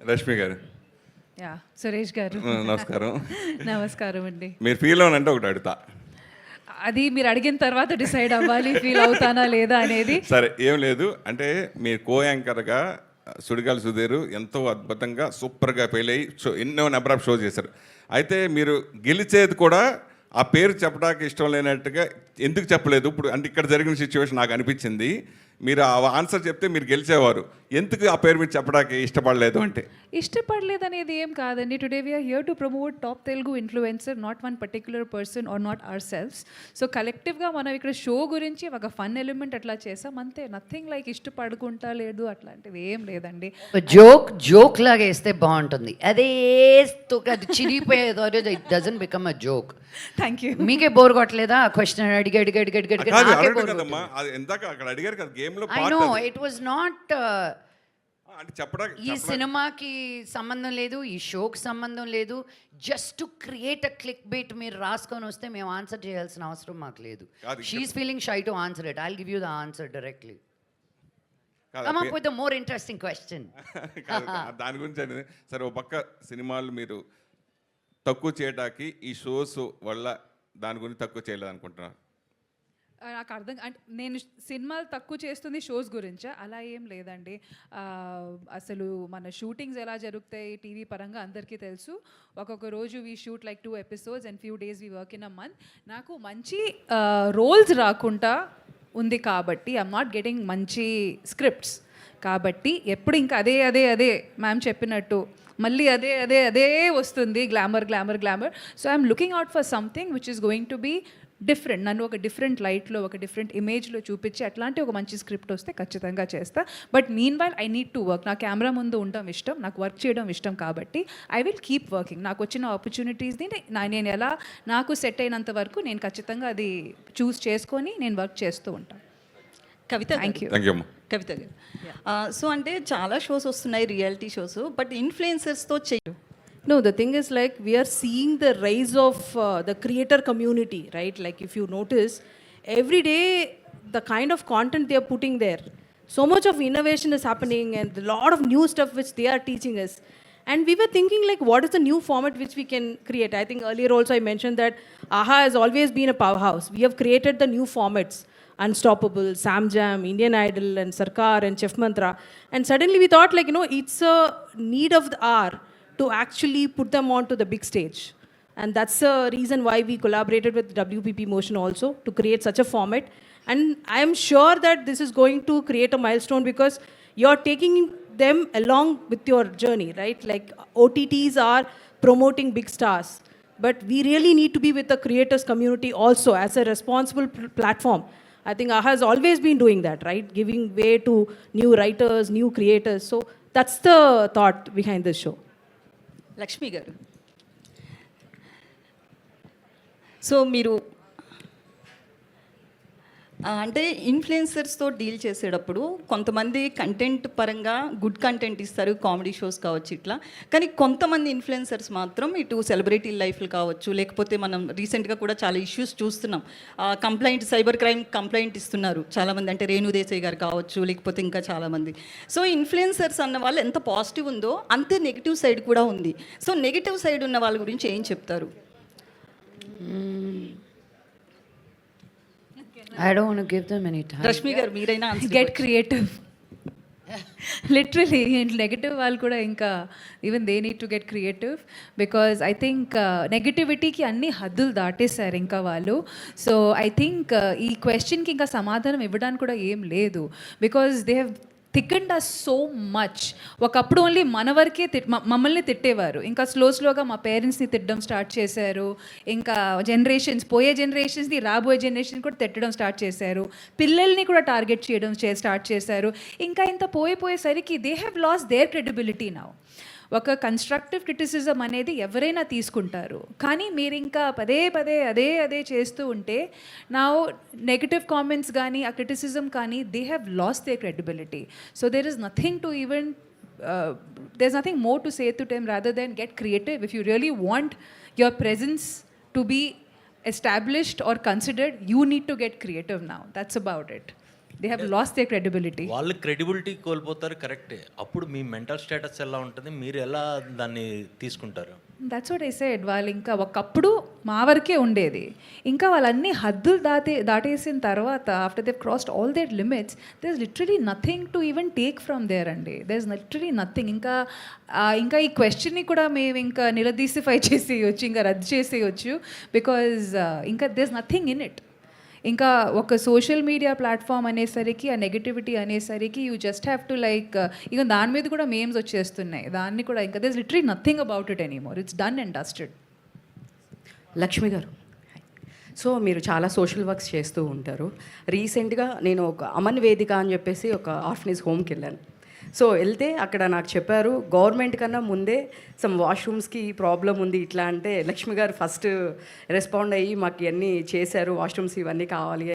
రష్మి గారు. యా సురేష్ గారు నమస్కారం. నమస్కారం అండి. మీరు ఫీల్ అవునంటే ఒకటి అడుగుతా. అది మీరు అడిగిన తర్వాత డిసైడ్ అవ్వాలి ఫీల్ అవుతానా లేదా అనేది. సరే, ఏం లేదు. అంటే మీరు కో యాంకర్గా సుడిగాలి సుధీర్ ఎంతో అద్భుతంగా సూపర్గా ఫెయిల్ అయ్యి ఎన్నో నెంబర్ ఆఫ్ షో చేశారు. అయితే మీరు గెలిచేది కూడా ఆ పేరు చెప్పడానికి ఇష్టం లేనట్టుగా ఎందుకు చెప్పలేదు? ఇప్పుడు అంటే ఇక్కడ జరిగిన సిచ్యువేషన్ నాకు అనిపించింది, మీరు ఆ ఆన్సర్ చెప్తే మీరు గెలిచేవారు. ఎందుకు ఆ పేరు మీరు చెప్పడానికి ఇష్టపడలేదు అంటే? ఇష్టపడలేదు అనేది ఏం కాదండి. Today we're here to promote top Telugu influencer, not one particular person or not our selfs. So కలెక్టివ్గా మనం ఇక్కడ షో గురించి ఒక ఫన్ ఎలిమెంట్ అట్లా చేసాం అంతే. నథింగ్ లైక్ ఇష్టపడుకుంటా లేదు అట్లాంటివి ఏం లేదండి. జోక్ లాగా వేస్తే బాగుంటుంది. అదే అది చిరిగిపోయేదో it doesn't become a joke. Thank you. మీకే బోర్ కొట్టలేదా క్వశ్చన్ అడిగి ఇందాక అక్కడ అడిగారు కదా గేమ్ లో. I know it was not అంటే చెప్పడానికి ఈ సినిమాకి సంబంధం లేదు, ఈ షోకి సంబంధం లేదు. Just to create a clickbait మీరు రాసుకొని వస్తే మేము ఆన్సర్ చేయాల్సిన అవసరం మాకు లేదు. She's feeling shy to answer it. I'll give you the answer directly. Come up with a more interesting question. దాని గురించి అనేది సరే. ఒక పక్క సినిమాలు మీరు తక్కువ చేయడానికి ఈ షోస్ వల్ల దాని గురించి తక్కువ చేయలేదు అనుకుంటున్నారు? నాకు అర్థం అంటే నేను సినిమాలు తక్కువ చేస్తుంది షోస్ గురించా? అలా ఏం లేదండి. అసలు మన షూటింగ్స్ ఎలా జరుగుతాయి టీవీ పరంగా అందరికీ తెలుసు. ఒక్కొక్క రోజు we shoot like 2 episodes and few days we work in a month. నాకు మంచి రోల్స్ రాకుండా ఉంది కాబట్టి ఐఎమ్ నాట్ గెటింగ్ మంచి స్క్రిప్ట్స్ కాబట్టి ఎప్పుడు ఇంకా అదే అదే అదే మ్యామ్ చెప్పినట్టు మళ్ళీ అదే అదే అదే వస్తుంది, glamour glamour glamour. So I'm looking out for something which is going to be different. నన్ను ఒక డిఫరెంట్ లైట్లో ఒక డిఫరెంట్ ఇమేజ్లో చూపించి అట్లాంటి ఒక మంచి స్క్రిప్ట్ వస్తే ఖచ్చితంగా చేస్తా. But mean while I need to work. నా కెమెరా ముందు ఉండడం ఇష్టం, నాకు వర్క్ చేయడం ఇష్టం కాబట్టి ఐ విల్ కీప్ వర్కింగ్. నాకు వచ్చిన ఆపర్చునిటీస్ని నేను ఎలా నాకు సెట్ అయినంత వరకు నేను ఖచ్చితంగా అది చూస్ చేసుకొని నేను వర్క్ చేస్తూ ఉంటాను. కవిత, థ్యాంక్ యూ. కవిత గారు, సో అంటే చాలా షోస్ వస్తున్నాయి రియాలిటీ షోస్, బట్ ఇన్ఫ్లుయెన్సర్స్తో చెయ్యి. No, the thing is like we are seeing the rise of the creator community, right? Like if you notice, every day the kind of content they are putting there, so much of innovation is happening and a lot of new stuff which they are teaching us. And we were thinking like what is the new format which we can create? I think earlier also I mentioned that AHA has always been a powerhouse. We have created the new formats. Unstoppable, Sam Jam, Indian Idol and Sarkar and Chef Mantra. And suddenly we thought like, it's a need of the hour to actually put them onto the big stage. And that's the reason why we collaborated with WPP Motion also to create such a format. And I am sure that this is going to create a milestone because you're taking them along with your journey, right? Like OTTs are promoting big stars, but we really need to be with the creators community also as a responsible platform. I think AHA has always been doing that, right? Giving way to new writers, new creators. So that's the thought behind this show. Lakshmi గారు, so మీరు అంటే ఇన్ఫ్లుయెన్సర్స్తో deal చేసేటప్పుడు కొంతమంది content పరంగా good content ఇస్తారు, comedy shows కావచ్చు ఇట్లా. కానీ కొంతమంది ఇన్ఫ్లుయెన్సర్స్ మాత్రం ఇటు సెలబ్రిటీ లైఫ్లు కావచ్చు, లేకపోతే మనం రీసెంట్గా కూడా చాలా ఇష్యూస్ చూస్తున్నాం. కంప్లైంట్, సైబర్ క్రైమ్ కంప్లైంట్ ఇస్తున్నారు చాలామంది, అంటే రేణు దేశాయ్ గారు కావచ్చు, లేకపోతే ఇంకా చాలామంది. సో ఇన్ఫ్లుయెన్సర్స్ అన్న వాళ్ళు ఎంత పాజిటివ్ ఉందో అంతే నెగిటివ్ సైడ్ కూడా ఉంది. సో నెగిటివ్ సైడ్ ఉన్న వాళ్ళ గురించి ఏం చెప్తారు? I don't want to give them any time. Rashmi గారు మీరైనా గెట్ క్రియేటివ్. లిటరలీ నెగటివ్ వాళ్ళు కూడా ఇంకా even they need to get creative because I think నెగటివిటీకి అన్ని హద్దులు దాటేశారు ఇంకా వాళ్ళు. సో ఐ థింక్ ఈ క్వశ్చన్కి ఇంకా సమాధానం ఇవ్వడానికి కూడా ఏం లేదు because they have thickened us so much. ఒకప్పుడు ఓన్లీ మన వరకే మమ్మల్ని తిట్టేవారు, ఇంకా స్లోగా మా పేరెంట్స్ని తిట్టడం స్టార్ట్ చేశారు. ఇంకా పోయే జనరేషన్స్ని రాబోయే జనరేషన్ కూడా తిట్టడం స్టార్ట్ చేశారు. పిల్లల్ని కూడా టార్గెట్ చేయడం స్టార్ట్ చేశారు. ఇంకా ఇంత పోయేసరికి they have lost their credibility now. ఒక కన్స్ట్రక్టివ్ క్రిటిసిజం అనేది ఎవరైనా తీసుకుంటారు, కానీ మీరు ఇంకా పదే అదే చేస్తూ ఉంటే నా నెగటివ్ కామెంట్స్ కానీ ఆ క్రిటిసిజం కానీ they have lost their credibility. So there is nothing to even there's nothing more to say to them rather than get creative. If you really want your presence to be established or considered, you need to get creative now. That's about it. They have lost their credibility. వాళ్ళు credibility కోల్పోతారు, కరెక్టే. అప్పుడు మీ mental status ఎలా ఉంటుంది, మీరు ఎలా దాన్ని తీసుకుంటారు? That's what I said. వాళ్ళు ఇంకా ఒకప్పుడు మా వరకే ఉండేది, ఇంకా వాళ్ళన్ని హద్దులు దాటేసిన తర్వాత after they crossed all their limits, there is literally nothing to even take from there అండి. There is literally nothing. ఇంకా ఈ క్వశ్చన్ని కూడా మేము ఇంకా నిలదీసిఫై చేసేయచ్చు, ఇంకా రద్దు చేసేయచ్చు, బికాజ్ ఇంకా there is nothing in it. ఇంకా ఒక సోషల్ మీడియా ప్లాట్ఫామ్ అనేసరికి, ఆ నెగటివిటీ అనేసరికి you just have to like, ఇక దాని మీద కూడా మేమ్స్ వచ్చేస్తున్నాయి, దాన్ని కూడా ఇంకా there is literally nothing about it anymore. It's done and dusted. Lakshmi గారు, సో మీరు చాలా సోషల్ వర్క్స్ చేస్తూ ఉంటారు. రీసెంట్గా నేను ఒక అమన్ వేదిక అని చెప్పేసి ఒక ఆర్ఫనేజ్ హోమ్కి వెళ్ళాను. సో వెళ్తే అక్కడ నాకు చెప్పారు, గవర్నమెంట్ కన్నా ముందే సమ్ వాష్రూమ్స్కి ప్రాబ్లం ఉంది ఇట్లా అంటే లక్ష్మి గారు ఫస్ట్ రెస్పాండ్ అయ్యి మాకు ఇవన్నీ చేశారు, వాష్రూమ్స్ ఇవన్నీ కావాలి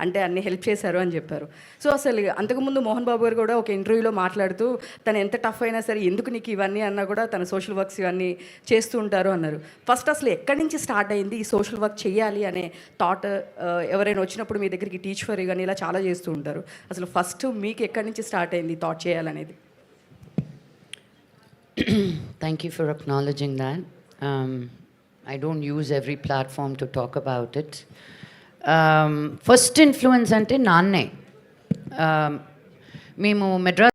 అంటే అన్నీ హెల్ప్ చేశారు అని చెప్పారు. సో అసలు అంతకుముందు మోహన్ బాబు గారు కూడా ఒక ఇంటర్వ్యూలో మాట్లాడుతూ తను ఎంత టఫ్ అయినా సరే ఎందుకు నీకు ఇవన్నీ అన్నా కూడా తన సోషల్ వర్క్స్ ఇవన్నీ చేస్తూ ఉంటారు అన్నారు. ఫస్ట్ అసలు ఎక్కడి నుంచి స్టార్ట్ అయింది ఈ సోషల్ వర్క్ చేయాలి అనే థాట్? ఎవరైనా వచ్చినప్పుడు మీ దగ్గరికి టీచ్ ఫర్ కానీ ఇలా చాలా చేస్తూ ఉంటారు, అసలు ఫస్ట్ మీకు ఎక్కడి నుంచి స్టార్ట్ అయింది థాట్ చేయాలనేది? Thank you for acknowledging that. I don't use every platform to talk about it. First influence ante nanne. Memo Madras